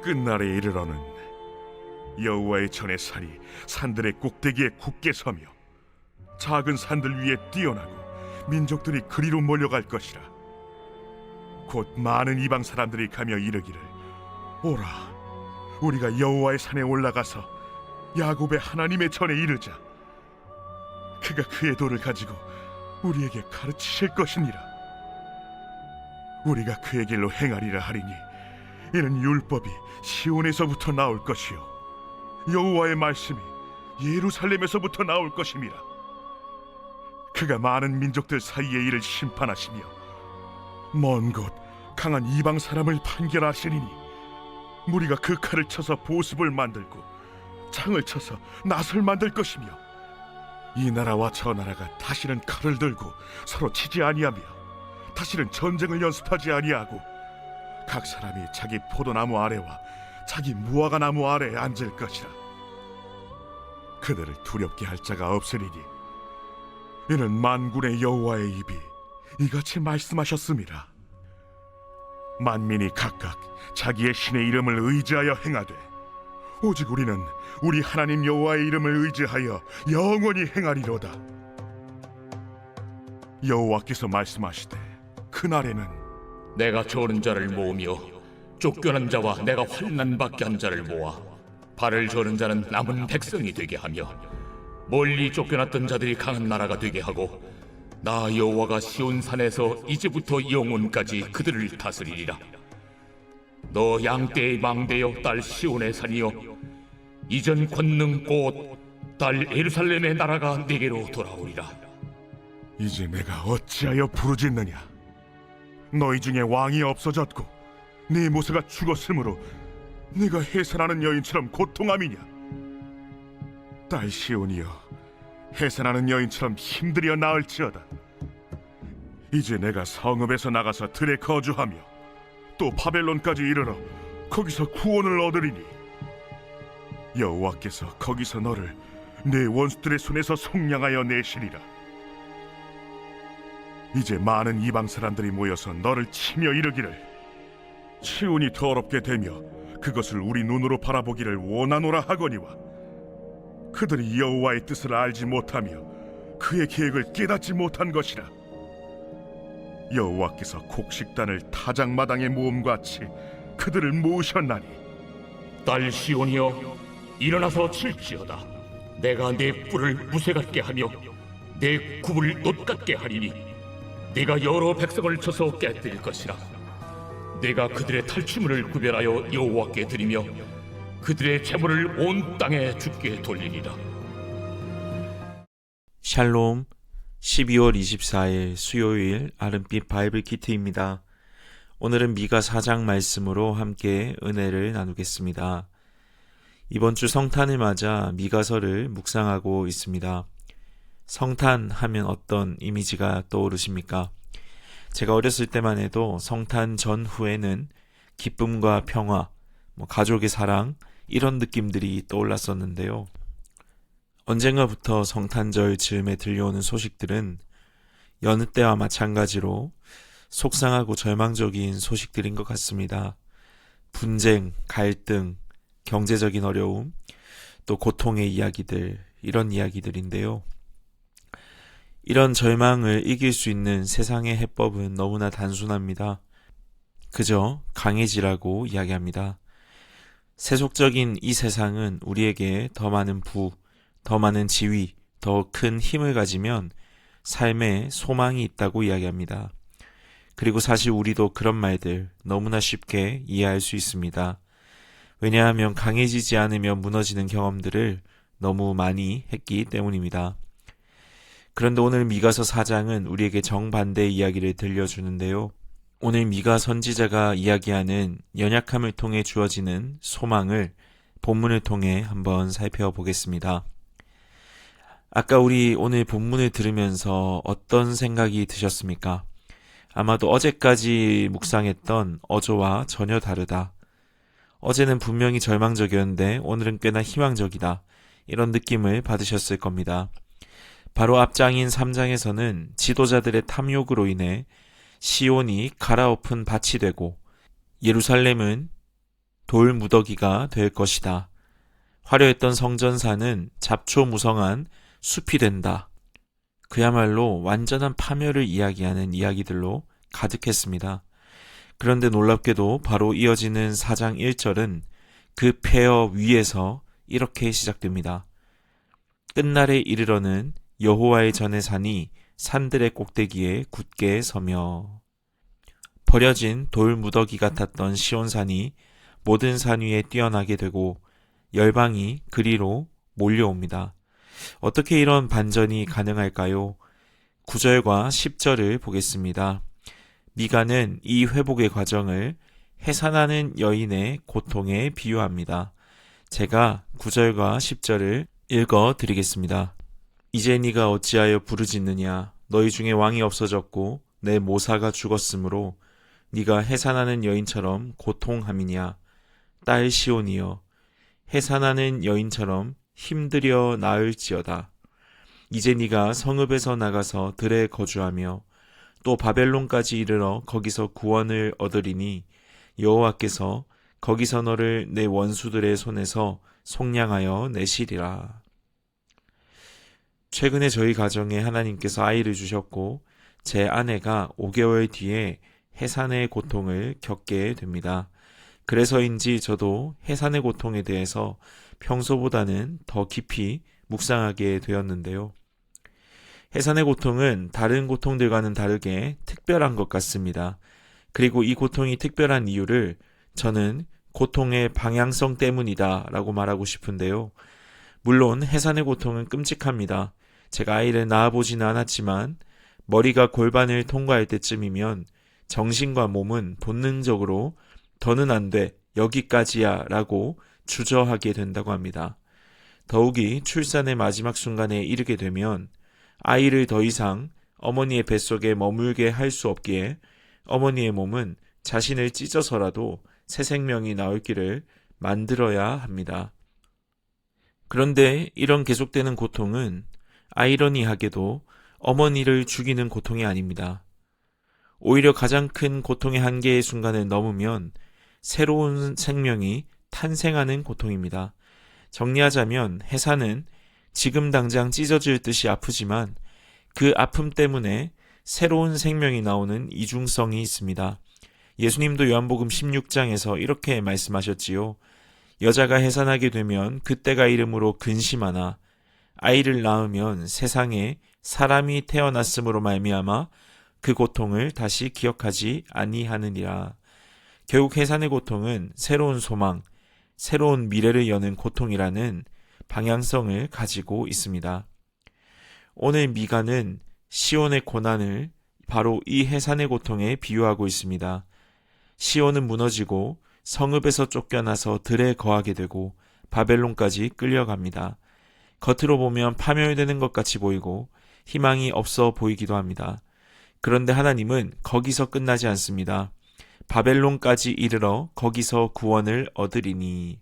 끝날에 이르러는 여호와의 전의 산이 산들의 꼭대기에 굳게 서며 작은 산들 위에 뛰어나고 민족들이 그리로 몰려갈 것이라. 곧 많은 이방 사람들이 가며 이르기를, 오라, 우리가 여호와의 산에 올라가서 야곱의 하나님의 전에 이르자. 그가 그의 도를 가지고 우리에게 가르치실 것이니라. 우리가 그의 길로 행하리라 하리니 이는 율법이 시온에서부터 나올 것이요 여호와의 말씀이 예루살렘에서부터 나올 것임이라. 그가 많은 민족들 사이의 일을 심판하시며 먼 곳 강한 이방 사람을 판결하시리니 무리가 그 칼을 쳐서 보습을 만들고 창을 쳐서 낫을 만들 것이며 이 나라와 저 나라가 다시는 칼을 들고 서로 치지 아니하며 다시는 전쟁을 연습하지 아니하고 각 사람이 자기 포도나무 아래와 자기 무화과 나무 아래에 앉을 것이라. 그들을 두렵게 할 자가 없으리니 이는 만군의 여호와의 입이 이같이 말씀하셨음이라. 만민이 각각 자기의 신의 이름을 의지하여 행하되 오직 우리는 우리 하나님 여호와의 이름을 의지하여 영원히 행하리로다. 여호와께서 말씀하시되 그날에는 내가 저는 자를 모으며 쫓겨난 자와 내가 환난 받게 한 자를 모아 발을 저는 자는 남은 백성이 되게 하며 멀리 쫓겨났던 자들이 강한 나라가 되게 하고 나 여호와가 시온산에서 이제부터 영원까지 그들을 다스리리라. 너 양떼의 망대여 딸 시온의 산이여 이전 권능 곧 딸 예루살렘의 나라가 네게로 돌아오리라. 이제 내가 어찌하여 부르짖느냐? 너희 중에 왕이 없어졌고 네 모세가 죽었으므로 네가 해산하는 여인처럼 고통함이냐? 딸 시온이여, 해산하는 여인처럼 힘들여 나을지어다. 이제 내가 성읍에서 나가서 들에 거주하며 또 바벨론까지 이르러 거기서 구원을 얻으리니 여호와께서 거기서 너를 내 원수들의 손에서 속량하여 내시리라. 이제 많은 이방 사람들이 모여서 너를 치며 이르기를, 시온이 더럽게 되며 그것을 우리 눈으로 바라보기를 원하노라 하거니와 그들이 여호와의 뜻을 알지 못하며 그의 계획을 깨닫지 못한 것이라. 여호와께서 곡식단을 타작마당에 모음같이 그들을 모으셨나니 딸 시온이여 일어나서 칠지어다. 내가 내 뿔을 무쇠 같게 하며 내 굽을 놋 같게 하리니 내가 여러 백성을 쳐서 깨뜨릴 것이라. 내가 그들의 탈취물을 구별하여 여호와께 드리며 그들의 재물을 온 땅에 주께 돌리리라. 샬롬, 12월 24일 수요일 아름빛 바이블 키트입니다. 오늘은 미가 4장 말씀으로 함께 은혜를 나누겠습니다. 이번 주 성탄을 맞아 미가서를 묵상하고 있습니다. 성탄 하면 어떤 이미지가 떠오르십니까? 제가 어렸을 때만 해도 성탄 전후에는 기쁨과 평화, 가족의 사랑 이런 느낌들이 떠올랐었는데요. 언젠가부터 성탄절 즈음에 들려오는 소식들은 여느 때와 마찬가지로 속상하고 절망적인 소식들인 것 같습니다. 분쟁, 갈등, 경제적인 어려움, 또 고통의 이야기들, 이런 이야기들인데요. 이런 절망을 이길 수 있는 세상의 해법은 너무나 단순합니다. 그저 강해지라고 이야기합니다. 세속적인 이 세상은 우리에게 더 많은 부, 더 많은 지위, 더 큰 힘을 가지면 삶에 소망이 있다고 이야기합니다. 그리고 사실 우리도 그런 말들 너무나 쉽게 이해할 수 있습니다. 왜냐하면 강해지지 않으면 무너지는 경험들을 너무 많이 했기 때문입니다. 그런데 오늘 미가서 4장은 우리에게 정반대의 이야기를 들려주는데요. 오늘 미가 선지자가 이야기하는 연약함을 통해 주어지는 소망을 본문을 통해 한번 살펴보겠습니다. 아까 우리 오늘 본문을 들으면서 어떤 생각이 드셨습니까? 아마도 어제까지 묵상했던 어조와 전혀 다르다. 어제는 분명히 절망적이었는데 오늘은 꽤나 희망적이다. 이런 느낌을 받으셨을 겁니다. 바로 앞장인 3장에서는 지도자들의 탐욕으로 인해 시온이 갈아엎은 밭이 되고 예루살렘은 돌 무더기가 될 것이다. 화려했던 성전사는 잡초무성한 숲이 된다. 그야말로 완전한 파멸을 이야기하는 이야기들로 가득했습니다. 그런데 놀랍게도 바로 이어지는 4장 1절은 그 폐허 위에서 이렇게 시작됩니다. 끝날에 이르러는 여호와의 전의 산이 산들의 꼭대기에 굳게 서며. 버려진 돌 무더기 같았던 시온산이 모든 산 위에 뛰어나게 되고 열방이 그리로 몰려옵니다. 어떻게 이런 반전이 가능할까요? 9절과 10절을 보겠습니다. 미가는 이 회복의 과정을 해산하는 여인의 고통에 비유합니다. 제가 9절과 10절을 읽어 드리겠습니다. 이제 네가 어찌하여 부르짖느냐? 너희 중에 왕이 없어졌고 내 모사가 죽었으므로 네가 해산하는 여인처럼 고통함이냐? 딸 시온이여, 해산하는 여인처럼 힘들여 나을지어다. 이제 네가 성읍에서 나가서 들에 거주하며 또 바벨론까지 이르러 거기서 구원을 얻으리니 여호와께서 거기서 너를 내 원수들의 손에서 속량하여 내시리라. 최근에 저희 가정에 하나님께서 아이를 주셨고 제 아내가 5개월 뒤에 해산의 고통을 겪게 됩니다. 그래서인지 저도 해산의 고통에 대해서 평소보다는 더 깊이 묵상하게 되었는데요. 해산의 고통은 다른 고통들과는 다르게 특별한 것 같습니다. 그리고 이 고통이 특별한 이유를 저는 고통의 방향성 때문이다 라고 말하고 싶은데요. 물론 해산의 고통은 끔찍합니다. 제가 아이를 낳아보지는 않았지만 머리가 골반을 통과할 때쯤이면 정신과 몸은 본능적으로 더는 안 돼, 여기까지야 라고 주저하게 된다고 합니다. 더욱이 출산의 마지막 순간에 이르게 되면 아이를 더 이상 어머니의 뱃속에 머물게 할 수 없기에 어머니의 몸은 자신을 찢어서라도 새 생명이 나올 길을 만들어야 합니다. 그런데 이런 계속되는 고통은 아이러니하게도 어머니를 죽이는 고통이 아닙니다. 오히려 가장 큰 고통의 한계의 순간을 넘으면 새로운 생명이 탄생하는 고통입니다. 정리하자면 해산은 지금 당장 찢어질 듯이 아프지만 그 아픔 때문에 새로운 생명이 나오는 이중성이 있습니다. 예수님도 요한복음 16장에서 이렇게 말씀하셨지요. 여자가 해산하게 되면 그때가 이름으로 근심하나 아이를 낳으면 세상에 사람이 태어났으므로 말미암아 그 고통을 다시 기억하지 아니하느니라. 결국 해산의 고통은 새로운 소망, 새로운 미래를 여는 고통이라는 방향성을 가지고 있습니다. 오늘 미가는 시온의 고난을 바로 이 해산의 고통에 비유하고 있습니다. 시온은 무너지고 성읍에서 쫓겨나서 들에 거하게 되고 바벨론까지 끌려갑니다. 겉으로 보면 파멸되는 것 같이 보이고 희망이 없어 보이기도 합니다. 그런데 하나님은 거기서 끝나지 않습니다. 바벨론까지 이르러 거기서 구원을 얻으리니.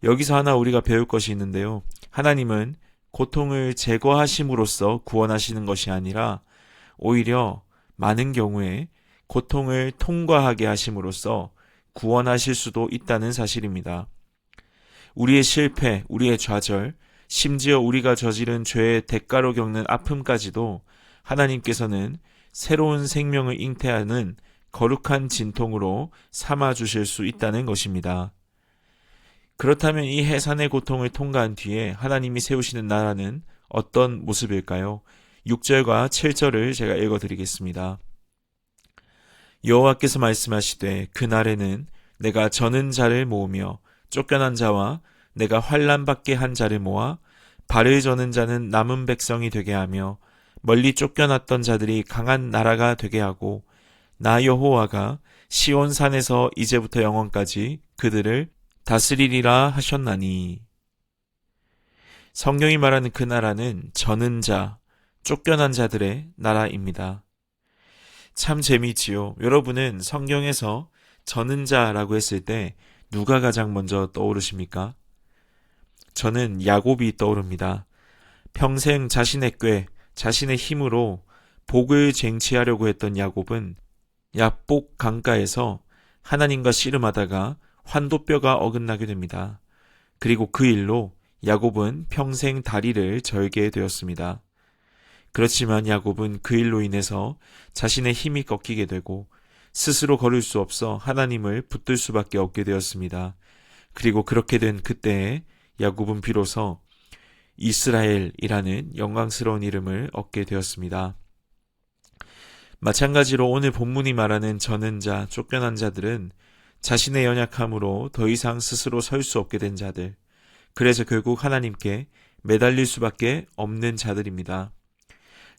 여기서 하나 우리가 배울 것이 있는데요. 하나님은 고통을 제거하심으로써 구원하시는 것이 아니라 오히려 많은 경우에 고통을 통과하게 하심으로써 구원하실 수도 있다는 사실입니다. 우리의 실패, 우리의 좌절, 심지어 우리가 저지른 죄의 대가로 겪는 아픔까지도 하나님께서는 새로운 생명을 잉태하는 거룩한 진통으로 삼아주실 수 있다는 것입니다. 그렇다면 이 해산의 고통을 통과한 뒤에 하나님이 세우시는 나라는 어떤 모습일까요? 6절과 7절을 제가 읽어드리겠습니다. 여호와께서 말씀하시되 그날에는 내가 저는 자를 모으며 쫓겨난 자와 내가 환난받게 한 자를 모아 발을 저는 자는 남은 백성이 되게 하며 멀리 쫓겨났던 자들이 강한 나라가 되게 하고 나 여호와가 시온산에서 이제부터 영원까지 그들을 다스리리라 하셨나니. 성경이 말하는 그 나라는 저는 자, 쫓겨난 자들의 나라입니다. 참 재미있지요. 여러분은 성경에서 저는 자라고 했을 때 누가 가장 먼저 떠오르십니까? 저는 야곱이 떠오릅니다. 평생 자신의 꾀, 자신의 힘으로 복을 쟁취하려고 했던 야곱은 야복 강가에서 하나님과 씨름하다가 환도뼈가 어긋나게 됩니다. 그리고 그 일로 야곱은 평생 다리를 절게 되었습니다. 그렇지만 야곱은 그 일로 인해서 자신의 힘이 꺾이게 되고 스스로 걸을 수 없어 하나님을 붙들 수밖에 없게 되었습니다. 그리고 그렇게 된 그때에 야곱은 비로소 이스라엘이라는 영광스러운 이름을 얻게 되었습니다. 마찬가지로 오늘 본문이 말하는 저는 자, 쫓겨난 자들은 자신의 연약함으로 더 이상 스스로 설 수 없게 된 자들, 그래서 결국 하나님께 매달릴 수밖에 없는 자들입니다.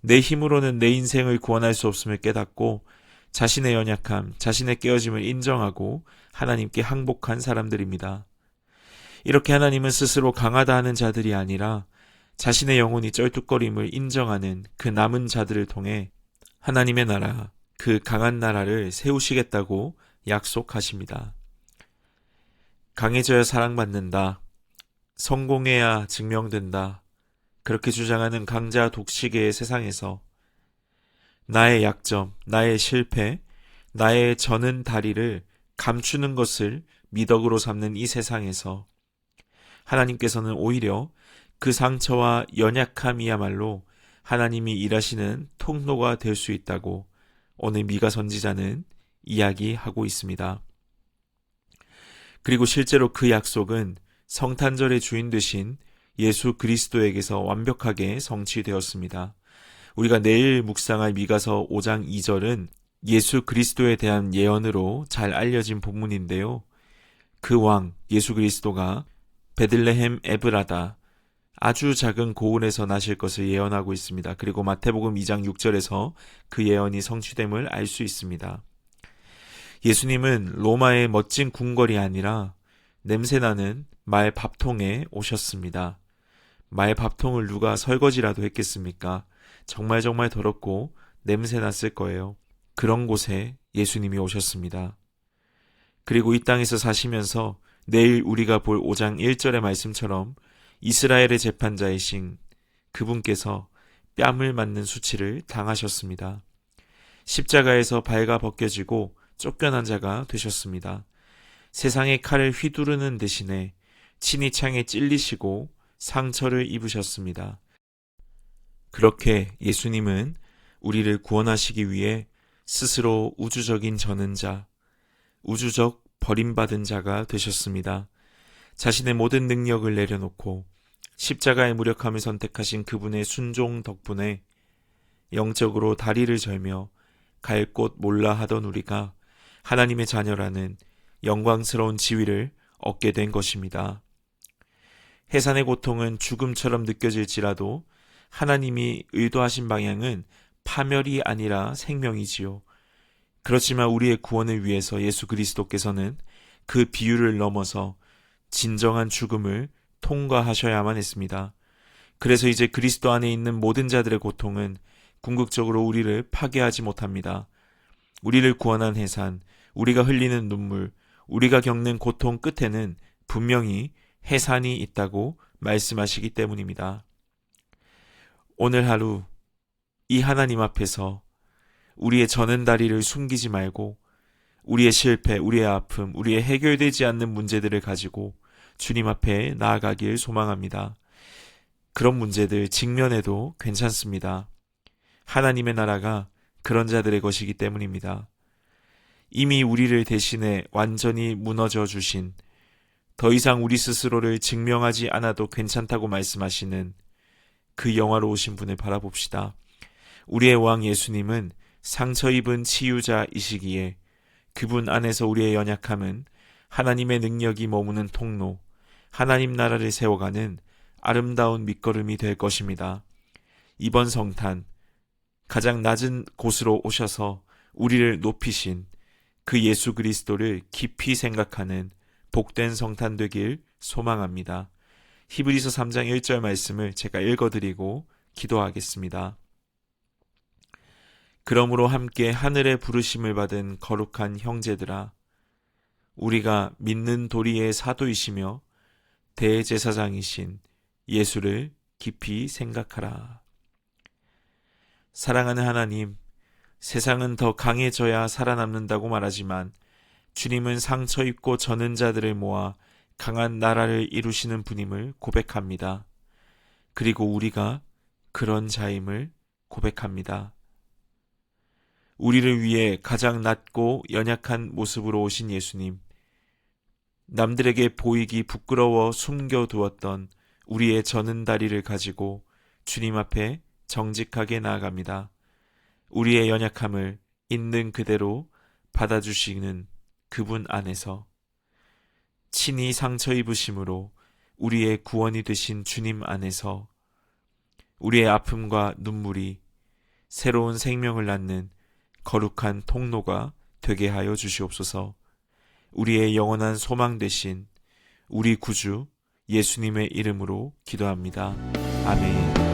내 힘으로는 내 인생을 구원할 수 없음을 깨닫고 자신의 연약함, 자신의 깨어짐을 인정하고 하나님께 항복한 사람들입니다. 이렇게 하나님은 스스로 강하다 하는 자들이 아니라 자신의 영혼이 쩔뚝거림을 인정하는 그 남은 자들을 통해 하나님의 나라, 그 강한 나라를 세우시겠다고 약속하십니다. 강해져야 사랑받는다. 성공해야 증명된다. 그렇게 주장하는 강자 독식의 세상에서 나의 약점, 나의 실패, 나의 저는 다리를 감추는 것을 미덕으로 삼는 이 세상에서 하나님께서는 오히려 그 상처와 연약함이야말로 하나님이 일하시는 통로가 될 수 있다고 오늘 미가 선지자는 이야기하고 있습니다. 그리고 실제로 그 약속은 성탄절의 주인 되신 예수 그리스도에게서 완벽하게 성취되었습니다. 우리가 내일 묵상할 미가서 5장 2절은 예수 그리스도에 대한 예언으로 잘 알려진 본문인데요. 그 왕 예수 그리스도가 베들레헴 에브라다 아주 작은 고을에서 나실 것을 예언하고 있습니다. 그리고 마태복음 2장 6절에서 그 예언이 성취됨을 알 수 있습니다. 예수님은 로마의 멋진 궁궐이 아니라 냄새나는 말 밥통에 오셨습니다. 말 밥통을 누가 설거지라도 했겠습니까? 정말 더럽고 냄새났을 거예요. 그런 곳에 예수님이 오셨습니다. 그리고 이 땅에서 사시면서 내일 우리가 볼 5장 1절의 말씀처럼 이스라엘의 재판자이신 그분께서 뺨을 맞는 수치를 당하셨습니다. 십자가에서 발가 벗겨지고 쫓겨난 자가 되셨습니다. 세상의 칼을 휘두르는 대신에 친히 창에 찔리시고 상처를 입으셨습니다. 그렇게 예수님은 우리를 구원하시기 위해 스스로 우주적인 저는 자, 우주적 버림받은 자가 되셨습니다. 자신의 모든 능력을 내려놓고 십자가의 무력함을 선택하신 그분의 순종 덕분에 영적으로 다리를 절며 갈 곳 몰라 하던 우리가 하나님의 자녀라는 영광스러운 지위를 얻게 된 것입니다. 해산의 고통은 죽음처럼 느껴질지라도 하나님이 의도하신 방향은 파멸이 아니라 생명이지요. 그렇지만 우리의 구원을 위해서 예수 그리스도께서는 그 비유를 넘어서 진정한 죽음을 통과하셔야만 했습니다. 그래서 이제 그리스도 안에 있는 모든 자들의 고통은 궁극적으로 우리를 파괴하지 못합니다. 우리를 구원한 해산, 우리가 흘리는 눈물, 우리가 겪는 고통 끝에는 분명히 해산이 있다고 말씀하시기 때문입니다. 오늘 하루 이 하나님 앞에서 우리의 저는 다리를 숨기지 말고 우리의 실패, 우리의 아픔, 우리의 해결되지 않는 문제들을 가지고 주님 앞에 나아가길 소망합니다. 그런 문제들 직면해도 괜찮습니다. 하나님의 나라가 그런 자들의 것이기 때문입니다. 이미 우리를 대신해 완전히 무너져 주신, 더 이상 우리 스스로를 증명하지 않아도 괜찮다고 말씀하시는 그 영화로우신 분을 바라봅시다. 우리의 왕 예수님은 상처 입은 치유자이시기에 그분 안에서 우리의 연약함은 하나님의 능력이 머무는 통로, 하나님 나라를 세워가는 아름다운 밑거름이 될 것입니다. 이번 성탄, 가장 낮은 곳으로 오셔서 우리를 높이신 그 예수 그리스도를 깊이 생각하는 복된 성탄 되길 소망합니다. 히브리서 3장 1절 말씀을 제가 읽어드리고 기도하겠습니다. 그러므로 함께 하늘의 부르심을 받은 거룩한 형제들아, 우리가 믿는 도리의 사도이시며 대제사장이신 예수를 깊이 생각하라. 사랑하는 하나님, 세상은 더 강해져야 살아남는다고 말하지만 주님은 상처 입고 저는 자들을 모아 강한 나라를 이루시는 분임을 고백합니다. 그리고 우리가 그런 자임을 고백합니다. 우리를 위해 가장 낮고 연약한 모습으로 오신 예수님, 남들에게 보이기 부끄러워 숨겨두었던 우리의 저는 다리를 가지고 주님 앞에 정직하게 나아갑니다. 우리의 연약함을 있는 그대로 받아주시는 그분 안에서 친히 상처 입으심으로 우리의 구원이 되신 주님 안에서 우리의 아픔과 눈물이 새로운 생명을 낳는 거룩한 통로가 되게 하여 주시옵소서. 우리의 영원한 소망 되신 우리 구주 예수님의 이름으로 기도합니다. 아멘.